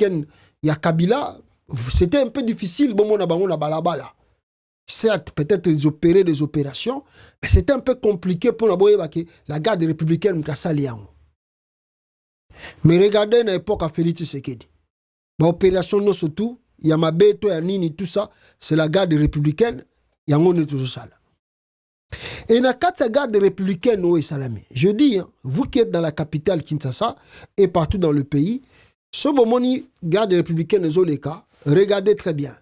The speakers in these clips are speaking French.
il y a Kabila, c'était un peu difficile, bon, on a balabala. Certes, peut-être opérer des opérations, mais c'était un peu compliqué pour la garde républicaine. Mais regardez l'époque à Félix Tshisekedi. L'opération non surtout, il y a Mabeto, il y a Nini, tout ça, c'est la garde républicaine, il y a toujours ça là. Et dans la garde républicaine, je dis, hein, vous qui êtes dans la capitale Kinshasa et partout dans le pays, ce moment, garde républicaine, regardez très bien.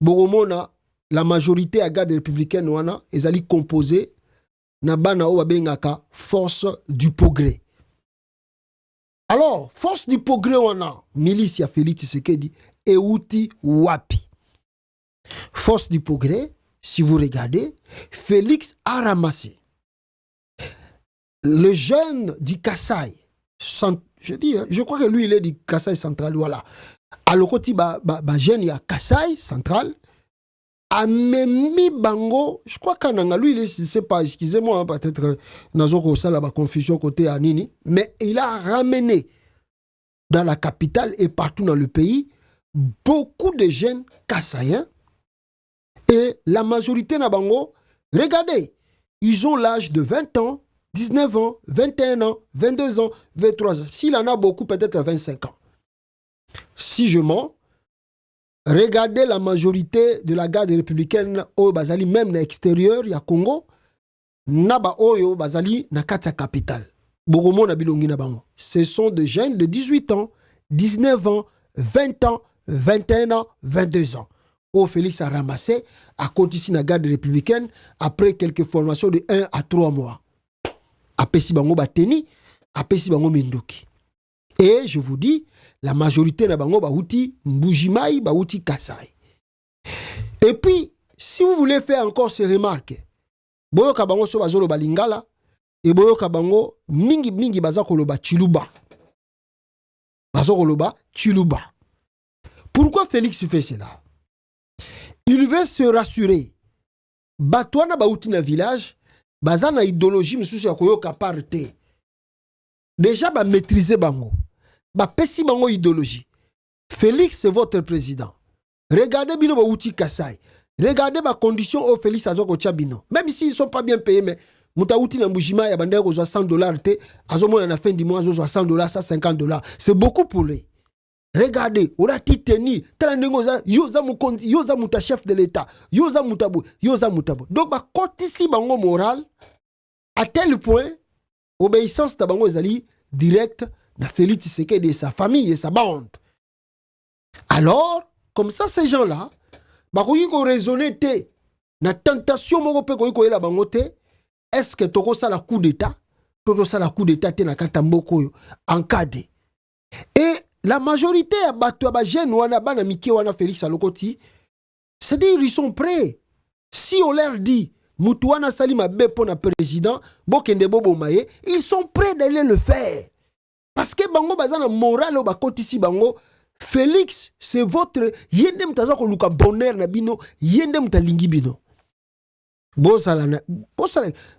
Boromona, la majorité à garde républicaine, ils allaient composer force du progrès. Alors, force du progrès, milice ya Félix Tshisekedi et outil wapi. Force du progrès, si vous regardez, Félix a ramassé le jeune du Kasaï. Je crois que lui, il est du Kasaï central, voilà. Alors, quand il jeune, il y a Kasaï central. Amemi Bango, je crois qu'en lui, je ne sais pas, excusez-moi, peut-être, Nazoko, ça, la confusion côté Anini, mais il a ramené dans la capitale et partout dans le pays beaucoup de jeunes Kassaïens. Et la majorité na Bango, regardez, ils ont l'âge de 20 ans, 19 ans, 21 ans, 22 ans, 23 ans. S'il en a beaucoup, peut-être 25 ans. Si je mens, regardez la majorité de la garde républicaine au Bazali, même à l'extérieur, il y a Congo, Naba Oyo Bazali, na kata capitale. Bogomo na bilongi na bango. Ce sont des jeunes de 18 ans, 19 ans, 20 ans, 21 ans, 22 ans. Félix a ramassé, a continué la garde républicaine après quelques formations de 1 à 3 mois. Après si bango bateni, après si bango mindoki. Et je vous dis, la majorité na bango bauti Mbujimai, bauti Kasai. Et puis, si vous voulez faire encore ces remarques, boyo kabango so bazolo balingala et boyo kabango mingi bazakoloba chiluba. Bazakoloba chiluba. Pourquoi Félix fait cela? Il veut se rassurer. Batouana bauti na village, bazana idéologie msusu ya koyoka parte. Déjà ba maîtriser bango. Ba pesi bango idéologie. Félix c'est votre président. Regardez bino bauti Kasai. Regardez ma condition au Félix azoko chabino. Même s'ils sont pas bien payés, mais Moutaouti na Mbujima ya bandere ko $100 te, azomo na fin du mois zo $100, $150. C'est beaucoup pour lui. Regardez, on a titeni, yoza mukonzi, yoza muta chef de l'État, yoza mutabu. Donc, bah, quand ici, bango moral, à tel point, obéissance de bango ezali direct na Félix Tshisekedi et sa famille et sa bande. Alors, comme ça, ces gens-là, bah, quand ils ont raisonné, na tentation, mon pe ko la bango te, est-ce que toko ça la coup d'État, toko ça la coup d'État te na katamboko yo, encadré. Et la majorité à Batouaba Jeune wana bana Miki wana Félix Alokoti, c'est-à-dire ils sont prêts. Si on leur dit Moutouana Salima Bepona président, Bokende Bobo Maye, ils sont prêts d'aller le faire. Parce que bango bazana moral au bakoti si bango Félix, c'est votre yende mtazako luka bonheur na bino, yende mtalingi bino.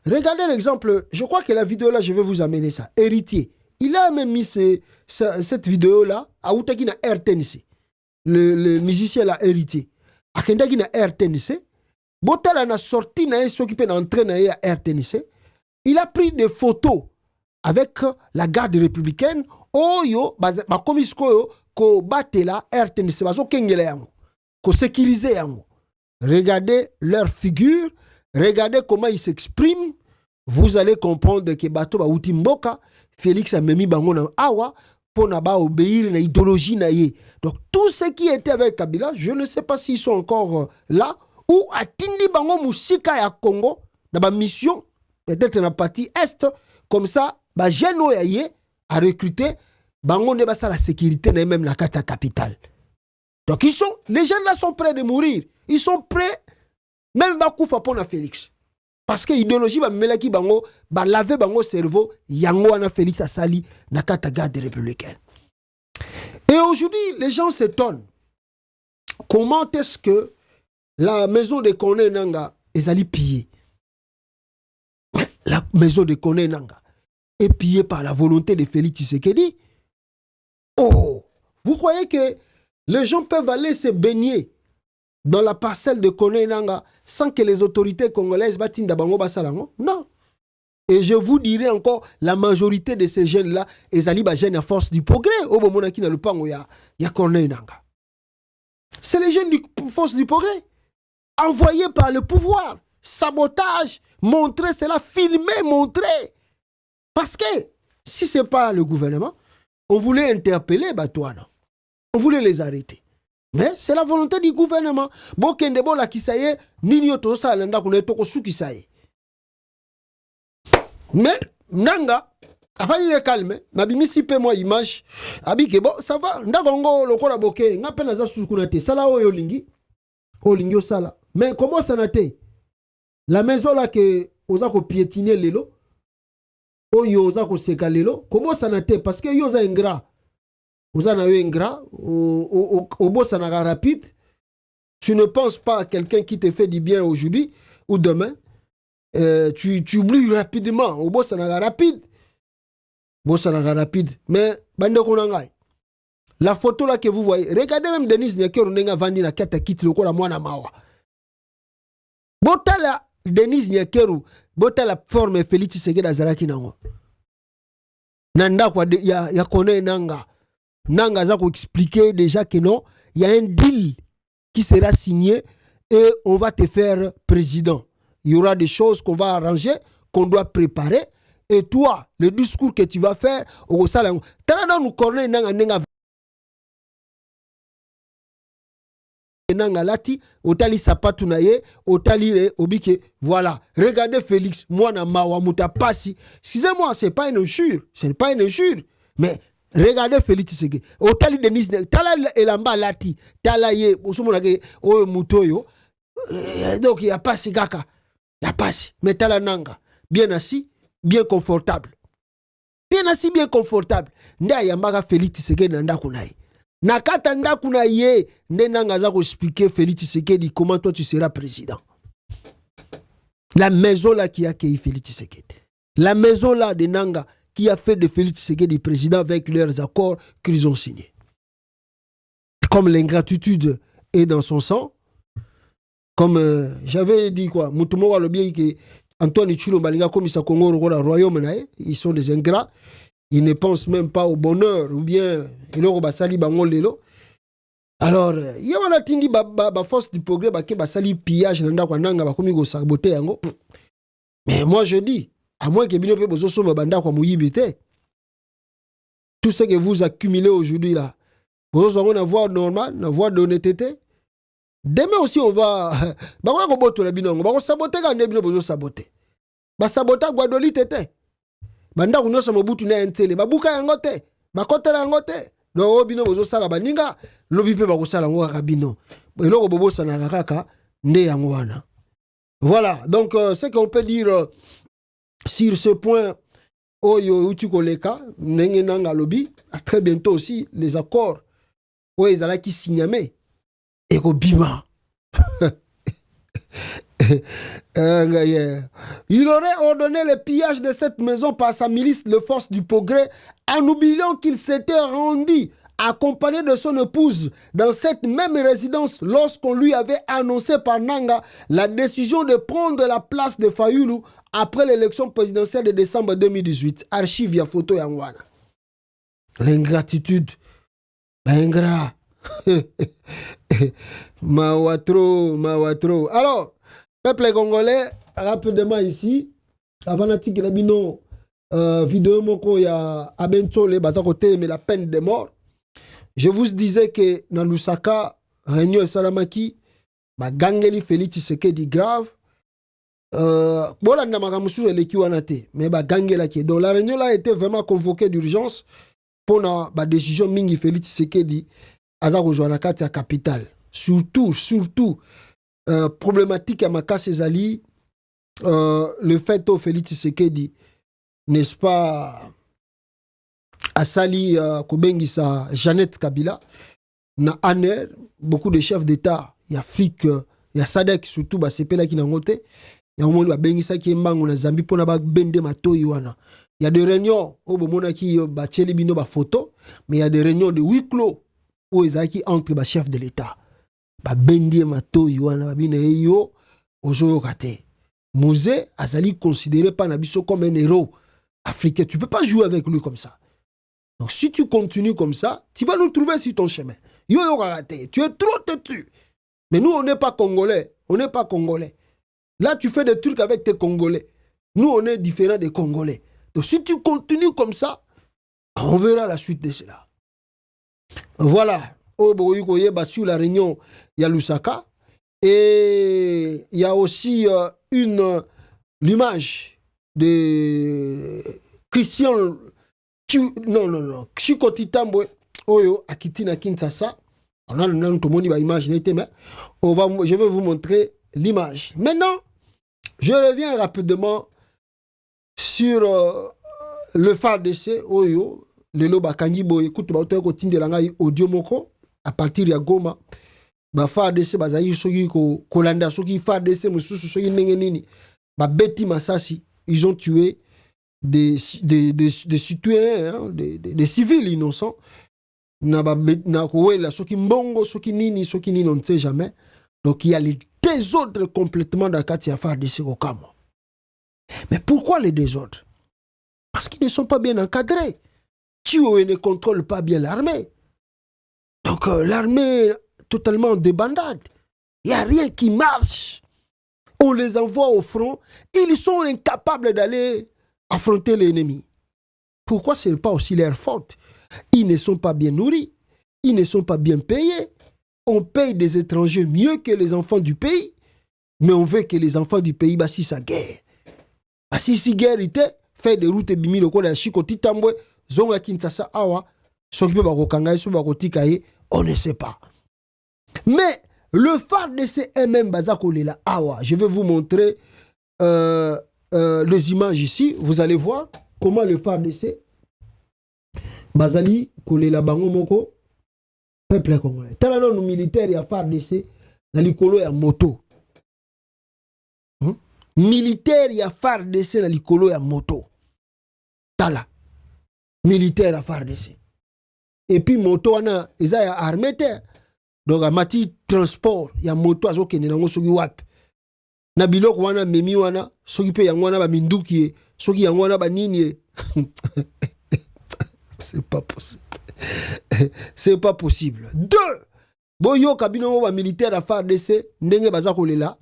Regardez l'exemple, je crois que la vidéo là, je vais vous amener ça. Héritier. Il a même mis cette vidéo-là à Outaki na RTNC. Le musicien l'a hérité. A Kendaki na RTNC. Botala na sorti na s'occuper d'entrer na RTNC. Il a pris des photos avec la garde républicaine. Oyo, ba komisko yo, ko batela RTNC. Bazo kengele yango. Ko sécuriser yango. Regardez leur figure. Regardez comment ils s'expriment. Vous allez comprendre que bato ba outi mboka. Félix a mis bango na awa pour na ba obéir na idéologie na ye. Donc tous ceux qui étaient avec Kabila, je ne sais pas s'ils sont encore là ou atindi bango musika ya Congo na ba mission peut-être na partie est comme ça ba jeune oyaye a recruté bango ne ba sa la sécurité na même la carte capitale. Donc les gens là sont prêts de mourir. Ils sont prêts même ba kufa pour na Félix. Parce que l'idéologie va melaki bango, va laver bango cerveau, yango ana Félix Asali, na kata garde républicaine. Et aujourd'hui, les gens s'étonnent. Comment est-ce que la maison de Kone Nanga est allée piller? La maison de Kone Nanga est pillée par la volonté de Félix Tshisekedi. Oh, Vous croyez que les gens peuvent aller se baigner dans la parcelle de Kone Nanga sans que les autorités congolaises batinda bango basalango? Non. Et je vous dirai encore, la majorité de ces jeunes-là, ils allaient jeunes à force du progrès. Au moment où le pango ya Kone Nanga. C'est les jeunes de force du progrès. Envoyés par le pouvoir. Sabotage. Montrer cela. Filmer, montrer. Parce que si ce n'est pas le gouvernement, on voulait interpeller Batouana. On voulait les arrêter. Mais c'est la volonté du gouvernement. Bon, Kendebo la kisaye, nini yoto sa lenda kune toko su kisaye. Mais, Nanga, avant il est calme, mabimi sipe moi image, abike bon, ça va, ndagongo lokola boke, nga pena za sukunate, sala oyo lingi, o lingi o sala. Mais comment ça n'a été? La maison là que oza ko piétiner lelo, oyo oza ko seka lelo, comment ça n'a été? Parce que yo za ingrat. Oza na yo ingrat, au bossa na rapide. Tu ne penses pas à quelqu'un qui te fait du bien aujourd'hui ou demain. Tu oublies rapidement. Au bossa na rapide. Bossa na rapide. Mais, bande konangai. La photo là que vous voyez, regardez même Denis Nyakero Nenga Vandi na kata kit loko la mwana mawa. Botala Denis Nyakero, botala forme Félix Tshisekedi azalaki nango. Nanda kwa ya Kone Nanga. Nanga za ko expliquer déjà que non, il y a un deal qui sera signé et on va te faire président. Il y aura des choses qu'on va arranger, qu'on doit préparer. Et toi, le discours que tu vas faire, au salon, nous connaissons nanga lati, otali sapatu na ye, otali obike, voilà. Regardez Félix, moi na mawa muta pasi. Excusez-moi, c'est pas une injure, c'est pas une injure, mais regardez Félix Tshisekedi. Otali Denis, tala elamba lati, tala ye, osumona ke o mutoyo. Donc il y a pas si kaka. Il y a pas si, mais tala nanga, bien assis, bien confortable. Bien assis, bien confortable. Nda yambaka Félix Tshisekedi na ndaku na ye. Nakata ndaku na ye, nde nanga za ko expliquer Félix Tshisekedi comment toi tu seras président. La maison là qui a accueilli Félix Tshisekedi. La maison là de Nanga qui a fait de Félix Tshisekedi président avec leurs accords qu'ils ont signés. Comme l'ingratitude est dans son sang, comme j'avais dit quoi, Mutumowa le bien que Antoine Chulo Balinga comme ça Congo le royaume nae, ils sont des ingrats, ils ne pensent même pas au bonheur ou bien eloko basali bango lelo. Alors, il y a un tindi ba force du progrès ba ke basali pillage nanda kwa nanga ba komi go saboter yango. Mais moi je dis, à moins que bino pe bozo so banda kwa muyibite. Tout ce que vous accumulez aujourd'hui là, vous aurez une voie normale, une voie d'honnêteté. Demain aussi on va ba ko boto la binongo, ba ko saboter ka ndebino bozo saboter. Ba sabota Guadoli tete. Banda ko nyoso mobutu na entele, ba buka yango te, ba kotela yango te. No bino bozo sala baninga, lobi pe ba ko sala ngo ka bino. Eloko bobo sana kaka nde yango wana. Voilà, donc ce qu'on peut dire sur ce point, Oyo Utukoleka, Nenge Nanga Lobi, très bientôt aussi les accords, Oyo Ezala qui signame, et Bima. Il aurait ordonné le pillage de cette maison par sa milice, le Force du Progrès, en oubliant qu'il s'était rendu accompagné de son épouse dans cette même résidence lorsqu'on lui avait annoncé par Nanga la décision de prendre la place de Fayulu après l'élection présidentielle de décembre 2018. Archive ya photo yangwana. L'ingratitude. L'ingrat. Mawatro. Alors, peuple congolais, rapidement ici, avant l'article de Bino, vidéo moko ya Abentole, Bazakote, mais la peine de mort. Je vous disais que dans Lusaka, Réunion et Salamaki, Gangeli Félix Tshisekedi grave. Bolanda Makamusu et l'Ekiwanate, mais Gangela qui. Donc la réunion là a été vraiment convoquée d'urgence pour la décision Mingi Félix Tshisekedi à rejoindre la capitale. Surtout, problématique à Maka Césali, le fait au Félix Tshisekedi, n'est-ce pas, Asali Kobengisa Jeannette Kabila, na Aner, beaucoup de chefs d'État, il y a Afrique, il y a Sadek, surtout, c'est là qui n'a ngoté, il y a un moment où Bengisa qui est mango na Zambie pour na bende matoyi wana. Il y a des réunions, au moment qui bacheli bino ba photo, mais il y a des réunions de huis clos ou ezaki entre ba chef de l'état ba bendi matoyi wana ba bina yo ozo kate Mosé azali considéré par Nabiso comme un héros africain. Tu peux pas jouer avec lui comme ça. Donc si tu continues comme ça, tu vas nous trouver sur ton chemin. Yo raté, tu es trop têtu. Mais nous on n'est pas congolais, on n'est pas congolais. Là tu fais des trucs avec tes congolais. Nous on est différents des congolais. Donc si tu continues comme ça, on verra la suite de cela. Voilà. Sur la réunion, il y a Lusaka. Et il y a aussi l'image de Christian Chikoti Tambwe Oyo Akitina Kinshasa. On a le nom tout le monde va imaginer, mais je vais vous montrer l'image. Maintenant, je reviens rapidement sur le FARDC Oyo, le Loba Kangibo, écoute, audio moko à partir de Goma. Ba FARDC bazayi soki kolanda soki FARDC mususu soki nini ba beti masasi, ils ont tué des citoyens, hein, des civils innocents na ba na koela soki mbongo soki nini on ne sait jamais. Donc il y a les désordres complètement dans le quartier FARDC au Kamo. Mais pourquoi les désordres? Parce qu'ils ne sont pas bien encadrés. Tio ne contrôle pas bien l'armée. Donc l'armée totalement en débandade. Il n'y a rien qui marche. On les envoie au front. Ils sont incapables d'aller affronter l'ennemi. Pourquoi ce n'est pas aussi leur faute? Ils ne sont pas bien nourris. Ils ne sont pas bien payés. On paye des étrangers mieux que les enfants du pays. Mais on veut que les enfants du pays bassi sa guerre. Si guerre était, fait des routes et bimi le kola Chikoti Tambwe, zonga Kinshasa awa, s'occuper ba kokanga so ba kotikaye, on ne sait pas. Mais le FARDC même Bazakolela Awa, je vais vous montrer les images ici. Vous allez voir comment le FARDC Bazali Kolela Bango Moko peuple congolais. Talano no militaire ya FARDC na likolo ya moto. Militaire ya FARDC na likolo ya moto. Tala. Militaire ya FARDC. Et puis moto wana eza ya armée terre. Donc a mati transport ya moto azokende nango soki wapi. Na biloko wana memi wana soki pe yango wana ba minduki soki yango wana ba nini. C'est pas possible. C'est pas possible. Deux. Boyo kabino ba militaire à FARDC ndenge bazakolela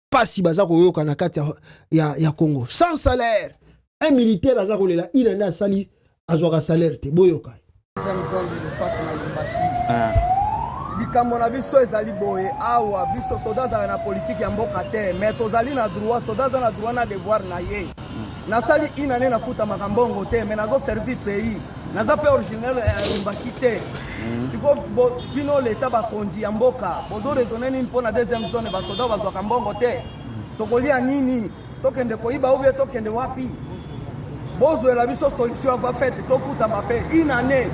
pasi bazakoyoka na kati ya Congo sans salaire. Un militaire azakolela il a sali azwaka salaire te boyoka. Likambo na biso ezali boye awa biso soda za na politique ya mboka te mais tozali na droit soda za na droit na devoir na ye nasali inane na futa makambongo te mais nazo servir pays naza pe original ya Lubumbashi te siko bino leta bakonzi ya mboka bozo raisonner nini mpona deuxième zone ba soda bazwa kambongo te tokolia nini tokende koiba ou bien tokende wapi bozo la biso solution va faite to futa mape inane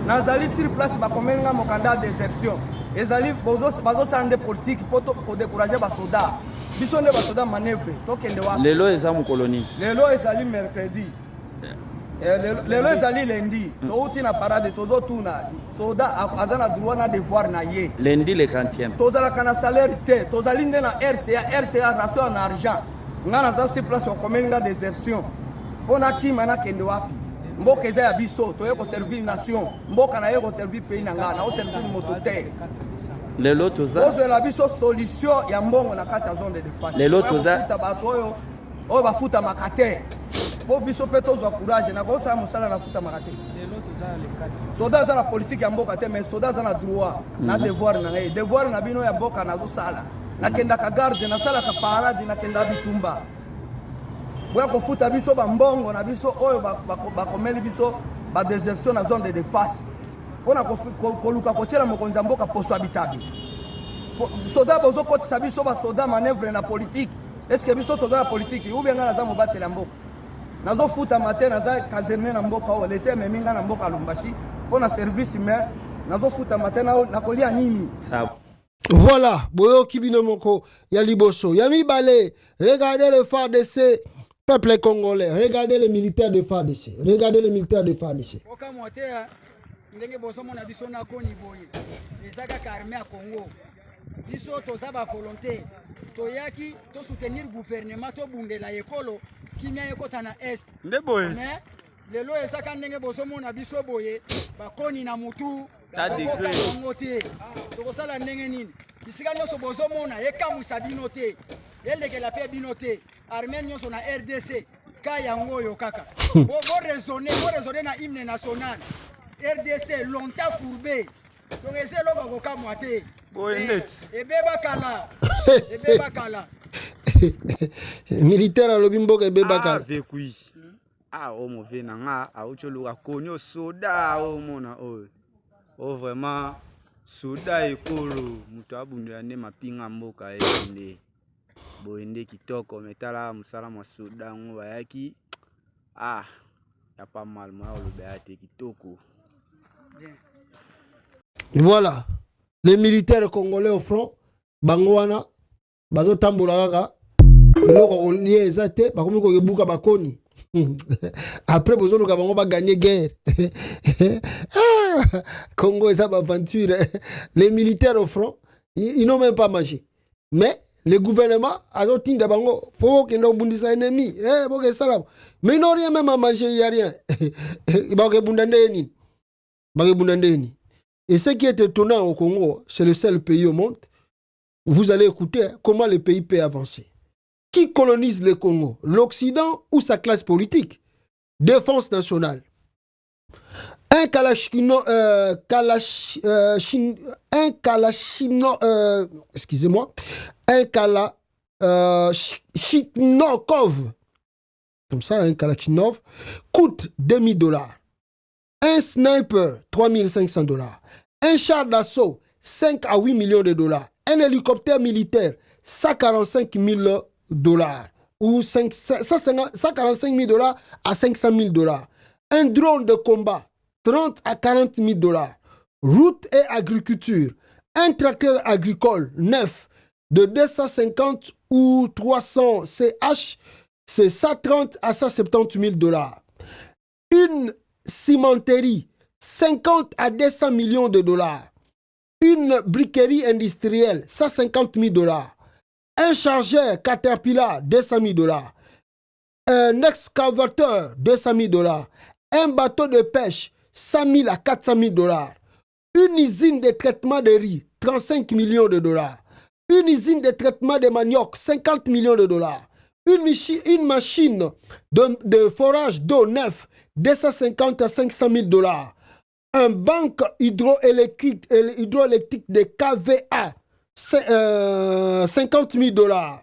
nazali sur place bakomenga mokanda désertion ezali bazo sande politique pour décourager basoda biso nde basoda manœuvre tokende wa lelo eza mu colonie lelo ezali mercredi lelo ezali lundi touti na parade tozo tuna soda azana droit na devoir na ye lundi le 40e tozala kana salaire te tozali nde na RCA ration en argent ngana za sur place bakomenga désertion pona kima na kende wapi mboka eza ya biso toye ko servir nation mboka na ye ko servir pays na ngana o servir moto te lelo toza ozo la biso solution ya mbongo na kati ya zone de défense lelo toza bato oyo bafuta makate po biso pe tozwa courage na ko sa musala na futa makate lelo toza le 4 soda za la politique ya mboka te mais soda za na droit na devoir na ye devoir na bino ya mboka na zo sala na kenda ka garde na sala ka parade na kenda bitumba boya kofuta biso bambongo na biso oyo bakomeli biso ba désertion na zone de défense pona koluka kotiela mokonzi ya mboka poso habitabi soda bozo kotisa biso basoda manœuvre na politique est-ce que biso toza na politique ou bien nga naza mobatela mboka nazofuta matin naza caserne na mboka oyo lete meminga na mboka Lubumbashi pona service mais nazofuta matin nakolia nini voilà boyo kibino moko ya liboso ya mibale regardez le FARDC peuple congolais, regardez les militaires de FARDC. Regardez les militaires de FARDC. ndenge bozomona biso na koni boye eza kaka armée ya Congo biso toza ba volonté toyaki to soutenir gouvernement to bundela ekolo kimia ekota na est nde boye mais lelo eza ka ndenge bozomona biso boye bakoni na mutu ta degré Congo te tokosala ndenge nini bisika nyonso bozomona ekamwisa bino te elekela mpe bino te armée nyonso na RDC ka yango oyo kaka bo raisonner na hymne national RDC longtemps courbé donc eza eloko kokamwa te ebeba kala militaire alobi mboka ebeba kala vekui o mauvais nanga autoloka konyo soda o mona o vraiment soda ekolo mutu abundela nde mapinga mboka ende boende kitoko metala musala mwa soda ngo bayaki ya pas mal moi oloba te kitoko. Voilà, les militaires congolais au front, Bangwana, Bazo Tamboula Kaka, eloko lié ezate, bakomi ko yebuka bakoni. Après besoin de Gabon va gagner guerre. Congo et sa aventure. Les militaires au front, ils n'ont même pas mangé. Mais le gouvernement a dit d'abord, faut qu'ils n'ont pas sa ennemi. Mais ils n'ont rien même à manger, il n'y a rien. Et ce qui est étonnant au Congo, c'est le seul pays au monde. Vous allez écouter comment le pays peut avancer. Qui colonise le Congo? L'Occident ou sa classe politique? Défense nationale. Un Kalachnikov, comme ça, un Kalachnikov, coûte $2000. Un sniper, $3500. Un char d'assaut, 5 à 8 millions de dollars. Un hélicoptère militaire, $145 000 ou $145 000 à $500 000. Un drone de combat, 30 à 40 000 $. Route et agriculture, un tracteur agricole neuf de 250 ou 300 CH, c'est 130 à 170 000 $. Une cimenterie, 50 à 200 millions de dollars. Une briquerie industrielle, 150 000 $. Un chargeur Caterpillar, 200 000 $. Un excavateur, 200 000 $. Un bateau de pêche, 100 000 à 400 000 $. Une usine de traitement de riz, 35 millions de $. Une usine de traitement de manioc, 50 millions de $. Une machine de forage d'eau neuf, 250 à 500 000 $. Un banque hydroélectrique de KVA, 50 000 $.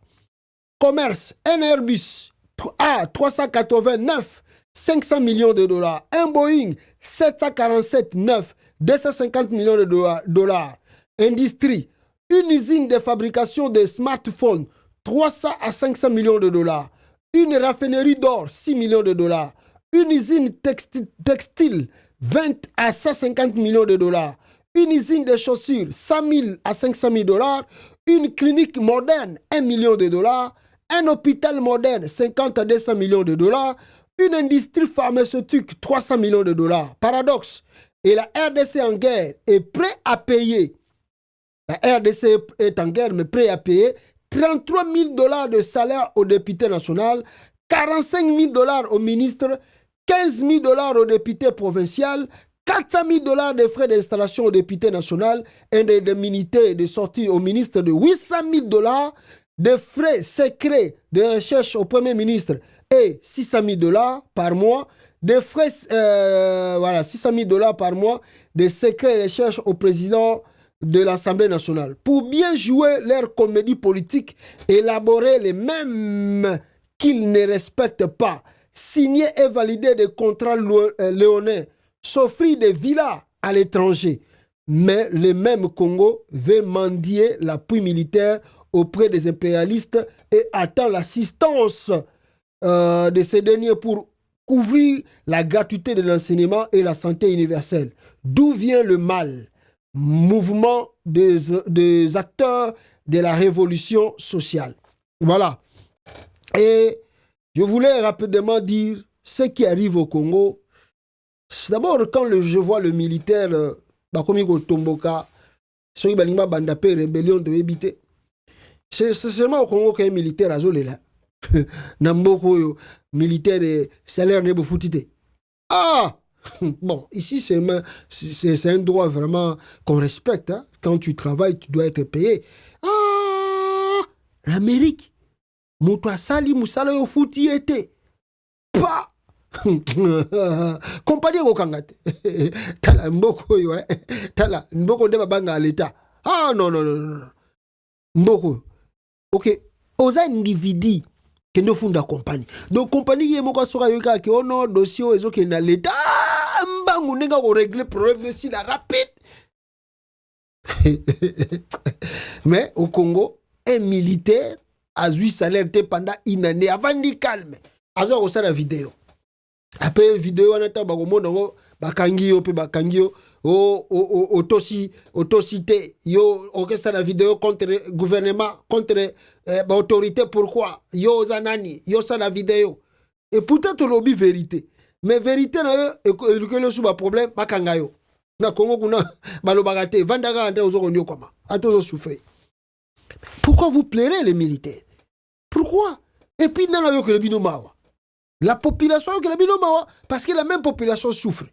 Commerce, un Airbus A389, 500 millions de $. Un Boeing 747-9, 250 millions de $. Industrie, une usine de fabrication de smartphones, 300 à 500 millions de $. Une raffinerie d'or, 6 millions de $. Une usine textile, 20 à 150 millions de $. Une usine de chaussures, 100 000 à 500 000 $. Une clinique moderne, 1 million de $. Un hôpital moderne, 50 à 200 millions de $. Une industrie pharmaceutique, 300 millions de $. Paradoxe. Et la RDC en guerre est prêt à payer. La RDC est en guerre, mais prêt à payer 33 000 $ de salaire au député national, 45 000 $ au ministre, 15 000 $ au député provincial, 400 000 $ de frais d'installation au député national, et des indemnités de sortie au ministre de 800 000 $ de frais secrets de recherche au premier ministre et 600 000 $ par mois, des frais, 600 000 $ par mois de secrets de recherche au président de l'Assemblée nationale. Pour bien jouer leur comédie politique, élaborer les mêmes qu'ils ne respectent pas, signer et valider des contrats léonins, s'offrir des villas à l'étranger. Mais le même Congo veut mendier l'appui militaire auprès des impérialistes et attend l'assistance de ces derniers pour couvrir la gratuité de l'enseignement et la santé universelle. D'où vient le mal? Mouvement des acteurs de la révolution sociale. Voilà. Et je voulais rapidement dire ce qui arrive au Congo. C'est d'abord quand je vois le militaire, Bakomi Tomboka, Soyi Balingba Bandapé, rébellion de éviter. C'est seulement au Congo qu'il y a un militaire à Zolela. Namboko, militaire de salaire nebo foutité. Ah! Bon, ici, c'est un droit vraiment qu'on respecte. Hein. Quand tu travailles, tu dois être payé. Ah! L'Amérique. Moto Sali Moussala yo fouti été. Pas! Compagnie au Kangate. Tala Mboko, ouais. Tala Mboko de Babanga à l'État. Ah non, non, non, non. Mboko. Ok. Aux individus qui nous font de la compagnie. Donc, compagnie qui est mon cas sur la qui on a dossier aux qui est dans l'État. Mbangou n'est pas régler le problème si la rapide. Mais au Congo, un militaire a eu salaire pendant une année avant de calme. Azo ko sa la vidéo. Après vidéo on ata ba ko mono bakangi yo pe bakangi yo autocité yo ok ça la vidéo contre gouvernement contre autorité pourquoi yo zanani yo ça la vidéo et pourtant to lobby vérité mais vérité na yo que le sous ba problème bakanga yo na Congo kuna balobaka te vandaka ante ozokonyo koma atozo souffrir. Pourquoi vous plairez les militaires? Pourquoi? Et puis dans la yo que le bino mawa. La population que le bino mawa parce que la même population souffre.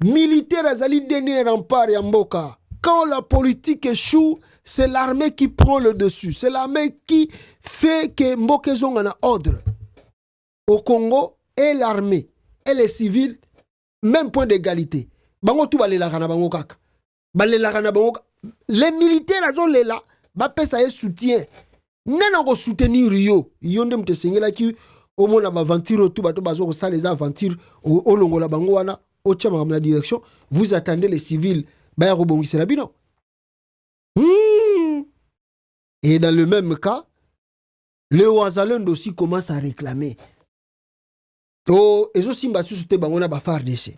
Militaire azali dernier rempart ya mboka. Quand la politique échoue, c'est l'armée qui prend le dessus. C'est l'armée qui fait que mboka zonga ordre. Au Congo, et l'armée et les civils, même point d'égalité. Bango tout balé la kana bango kaka. Balé la kana bango. Les militaires azo lela, ba pesa ye soutien. Nana ko soutenir yo. Yonde mte sengela ki au moins la aventure tout bato bazo ko sa les aventures au longo la bango wana. Au tchama la direction, vous attendez les civils. Et dans le même cas, les Ouazalend aussi commencent à réclamer. Oh, et aussi mbatsu soute bangona ba FARDC.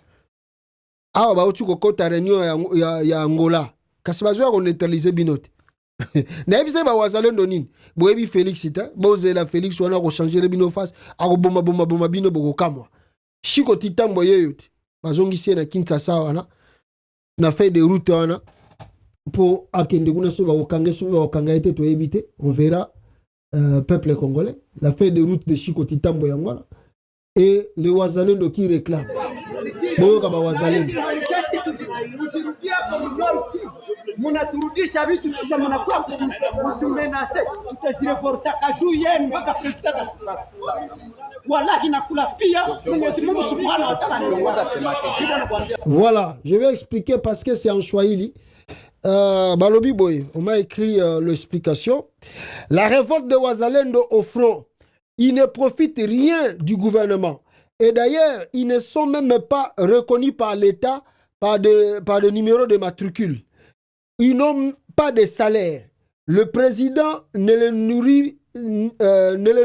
Ah ba otu ko kota réunion ya Angola. Kasi bazo ko neutraliser binote. Na ebise ba Ouazalend nini. Boyebi Félix ita, bozela Félix wana ko changer le bino face, a ko bomba bino boko kamwa. Chiko titambo yeyote. Bazongisi na Kinshasa wana na fait de route wana pour akende kuna so ba okanga été to éviter on verra peuple congolais la fait de route de Chiko Titambo yangwana et les Ouazalendo qui réclament boyoka ba Ouazalendo munaturudisha vitu kisha mnakuwa kutumenase tutazireporta kaju yenu mpaka president asipata wallahi nakula pia Mwenyezi Mungu Subhanahu wa Ta'ala. Voilà, je vais expliquer parce que c'est en Swahili. Balobi Boy, on m'a écrit l'explication. La révolte de Ouazalendo au front, ils ne profitent rien du gouvernement. Et d'ailleurs, ils ne sont même pas reconnus par l'État par de numéro de matricule. Ils n'ont pas de salaire. Le président ne les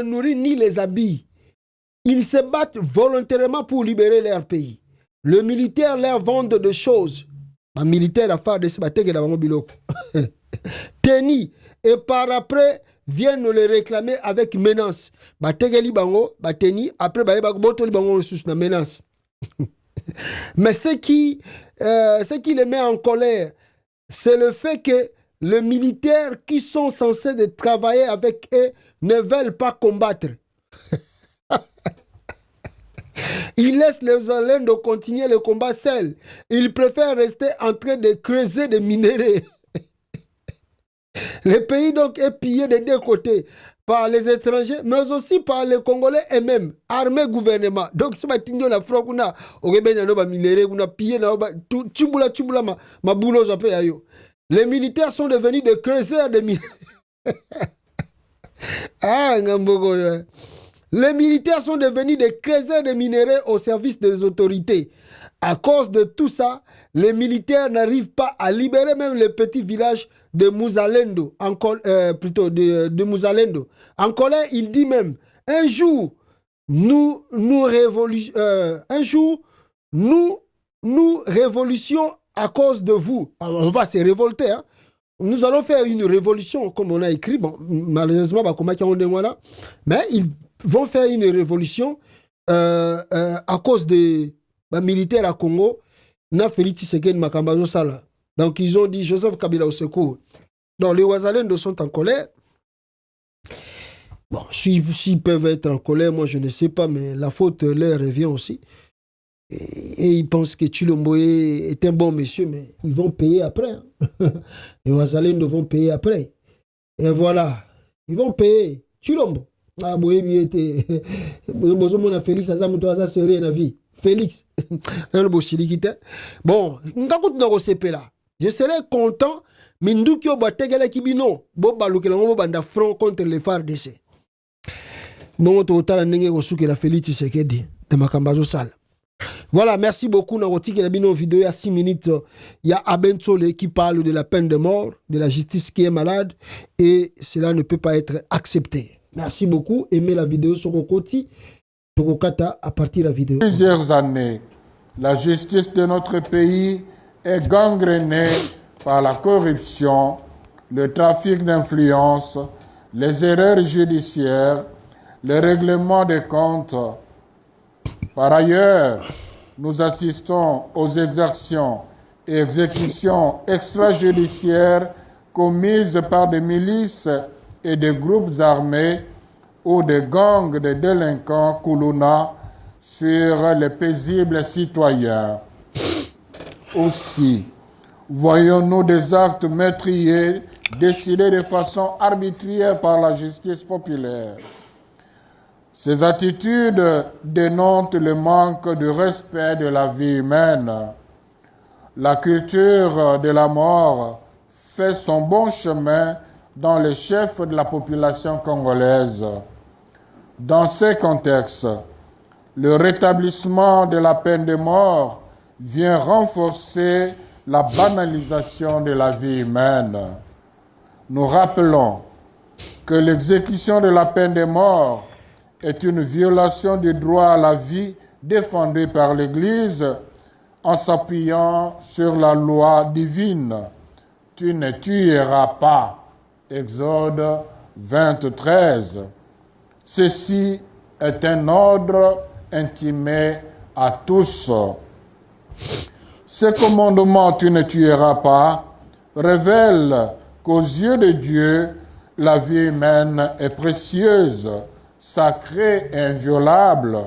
nourrit ni les habille. Ils se battent volontairement pour libérer leur pays. Le militaire leur vend des choses. Le militaire a fait de se battre dans le biloko. Teni. Et par après, viennent les réclamer avec menace. Bategeli bango, bateni. Après, botoli bango sous la menace. Mais ce qui les met en colère, c'est le fait que les militaires qui sont censés de travailler avec eux ne veulent pas combattre. Ils laissent les Ouazalendo de continuer le combat seuls. Ils préfèrent rester en train de creuser des minerais. Le pays donc est pillé des deux côtés, par les étrangers, mais aussi par les Congolais eux-mêmes, armée gouvernement. Donc si on a front kuna okebenya no ba minerais kuna pillé na ba chubula ma boulo jape ayo. Les militaires sont devenus des creuseurs de minerais. Ah ngamboko yo. Les militaires sont devenus des creuseurs de minerais au service des autorités. À cause de tout ça, les militaires n'arrivent pas à libérer même le petit village de Mouzalendo, de Mouzalendo. En colère, il dit même, un jour, nous révolution à cause de vous. Alors, on va se révolter, hein. Nous allons faire une révolution, comme on a écrit. Bon, malheureusement, mais ils vont faire une révolution à cause de militaire à Congo, na Félix Tshisekedi Makambazo Sala. Donc ils ont dit Joseph Kabila au secours. Donc les Ouazalendo sont en colère. Bon, s'ils peuvent être en colère, moi je ne sais pas, mais la faute leur revient aussi. Et ils pensent que Chilomboé est un bon monsieur, mais ils vont payer après. Hein. Les Ouazalendo vont payer après. Et voilà, ils vont payer. Chilombo. Ah, était. Félix, ça serait la vie. Félix. Bon, je serais content. Minduki Obategala Kibino. Boba Lukelango Banda front contre les FARDC. Bon, total, Nenge Osuke la Félix Tshisekedi de Makambazo Sala. Voilà, merci beaucoup. Naroti qui a mis une vidéo il y a 6 minutes. Il y a Abensole qui parle de la peine de mort, de la justice qui est malade, et cela ne peut pas être accepté. Merci beaucoup. Aimez la vidéo sur Kokoti, Tokokata à partir de la vidéo. Plusieurs années, la justice de notre pays est gangrénée par la corruption, le trafic d'influence, les erreurs judiciaires, le règlement des comptes. Par ailleurs, nous assistons aux exactions et exécutions extrajudiciaires commises par des milices et des groupes armés ou des gangs de délinquants Koulouna sur les paisibles citoyens. Aussi, voyons-nous des actes meurtriers décidés de façon arbitraire par la justice populaire. Ces attitudes dénotent le manque de respect de la vie humaine. La culture de la mort fait son bon chemin dans les chefs de la population congolaise. Dans ces contextes, le rétablissement de la peine de mort vient renforcer la banalisation de la vie humaine. Nous rappelons que l'exécution de la peine de mort est une violation du droit à la vie défendu par l'Église en s'appuyant sur la loi divine. Tu ne tueras pas. Exode 23. Ceci est un ordre intimé à tous. Ce commandement, tu ne tueras pas, révèle qu'aux yeux de Dieu, la vie humaine est précieuse, sacrée et inviolable.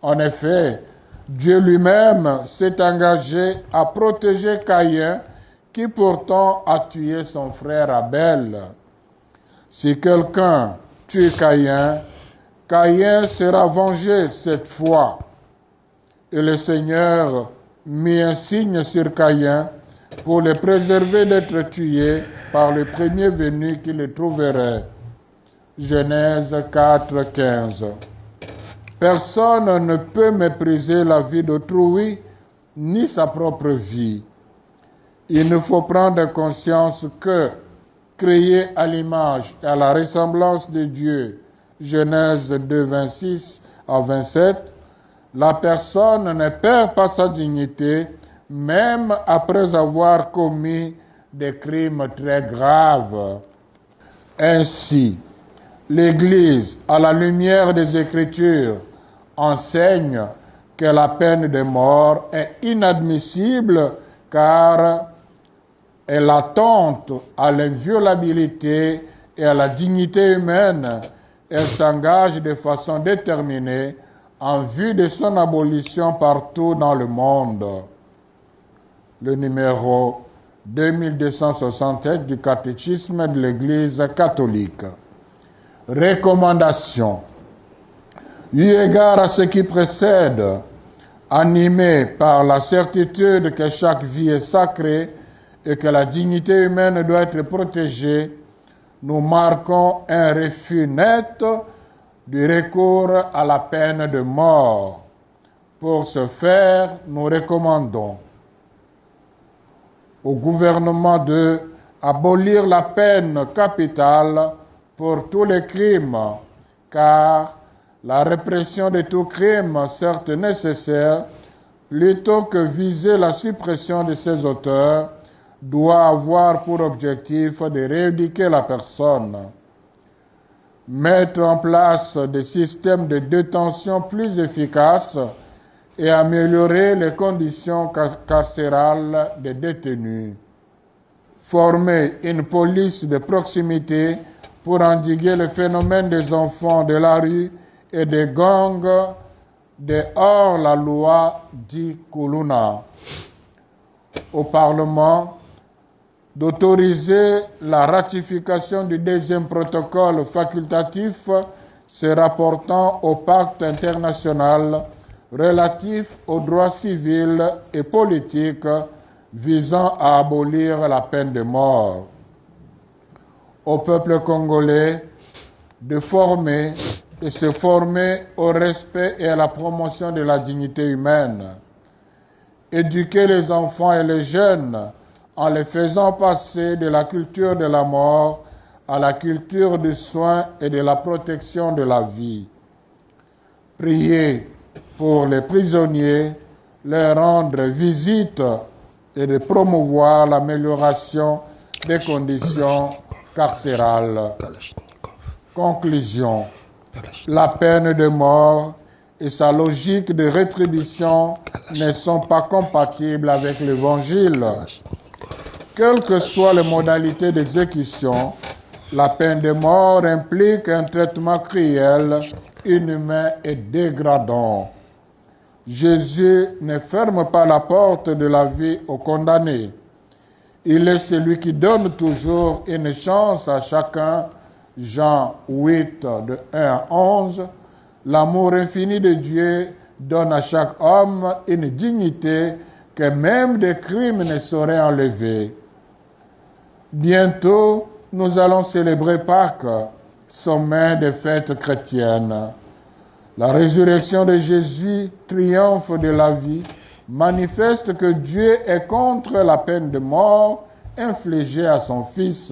En effet, Dieu lui-même s'est engagé à protéger Caïn, qui pourtant a tué son frère Abel. Si quelqu'un tue Caïn, Caïn sera vengé cette fois. Et le Seigneur mit un signe sur Caïn pour le préserver d'être tué par le premier venu qui le trouverait. Genèse 4, 15. Personne ne peut mépriser la vie d'autrui, ni sa propre vie. Il nous faut prendre conscience que, créé à l'image et à la ressemblance de Dieu, Genèse 2, 26 à 27, la personne ne perd pas sa dignité, même après avoir commis des crimes très graves. Ainsi, l'Église, à la lumière des Écritures, enseigne que la peine de mort est inadmissible car elle attente à l'inviolabilité et à la dignité humaine. Elle s'engage de façon déterminée en vue de son abolition partout dans le monde. Le numéro 2267 du catéchisme de l'Église catholique. Recommandation. Eu égard à ce qui précède, animé par la certitude que chaque vie est sacrée et que la dignité humaine doit être protégée, nous marquons un refus net du recours à la peine de mort. Pour ce faire, nous recommandons au gouvernement de abolir la peine capitale pour tous les crimes, car la répression de tout crime, certes nécessaire, plutôt que viser la suppression de ses auteurs, doit avoir pour objectif de rééduquer la personne. Mettre en place des systèmes de détention plus efficaces et améliorer les conditions carcérales des détenus. Former une police de proximité pour endiguer le phénomène des enfants de la rue et des gangs de hors-la-loi dit Kuluna. Au Parlement, d'autoriser la ratification du deuxième protocole facultatif se rapportant au pacte international relatif aux droits civils et politiques visant à abolir la peine de mort. Au peuple congolais de former et se former au respect et à la promotion de la dignité humaine. Éduquer les enfants et les jeunes en les faisant passer de la culture de la mort à la culture du soin et de la protection de la vie. Prier pour les prisonniers, leur rendre visite et de promouvoir l'amélioration des conditions carcérales. Conclusion. La peine de mort et sa logique de rétribution ne sont pas compatibles avec l'Évangile. Quelles que soient les modalités d'exécution, la peine de mort implique un traitement cruel, inhumain et dégradant. Jésus ne ferme pas la porte de la vie aux condamnés. Il est celui qui donne toujours une chance à chacun. Jean 8, de 1 à 11. L'amour infini de Dieu donne à chaque homme une dignité que même des crimes ne sauraient enlever. Bientôt, nous allons célébrer Pâques, sommet des fêtes chrétiennes. La résurrection de Jésus, triomphe de la vie, manifeste que Dieu est contre la peine de mort infligée à son Fils.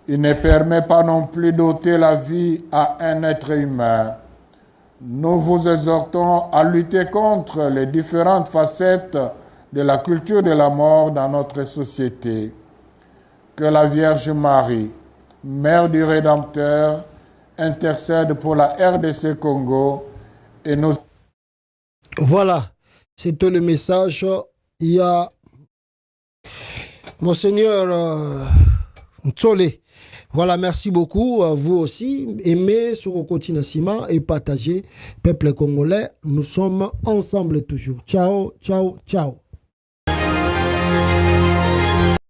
Il ne permet pas non plus d'ôter la vie à un être humain. Nous vous exhortons à lutter contre les différentes facettes de la culture de la mort dans notre société. Que la Vierge Marie, Mère du Rédempteur, intercède pour la RDC Congo et nous... Voilà, c'était le message. Il y a Monseigneur Ntsole. Voilà, merci beaucoup. Vous aussi, aimez sur le continent Ciment et partagez. Peuple congolais, nous sommes ensemble toujours. Ciao, ciao, ciao.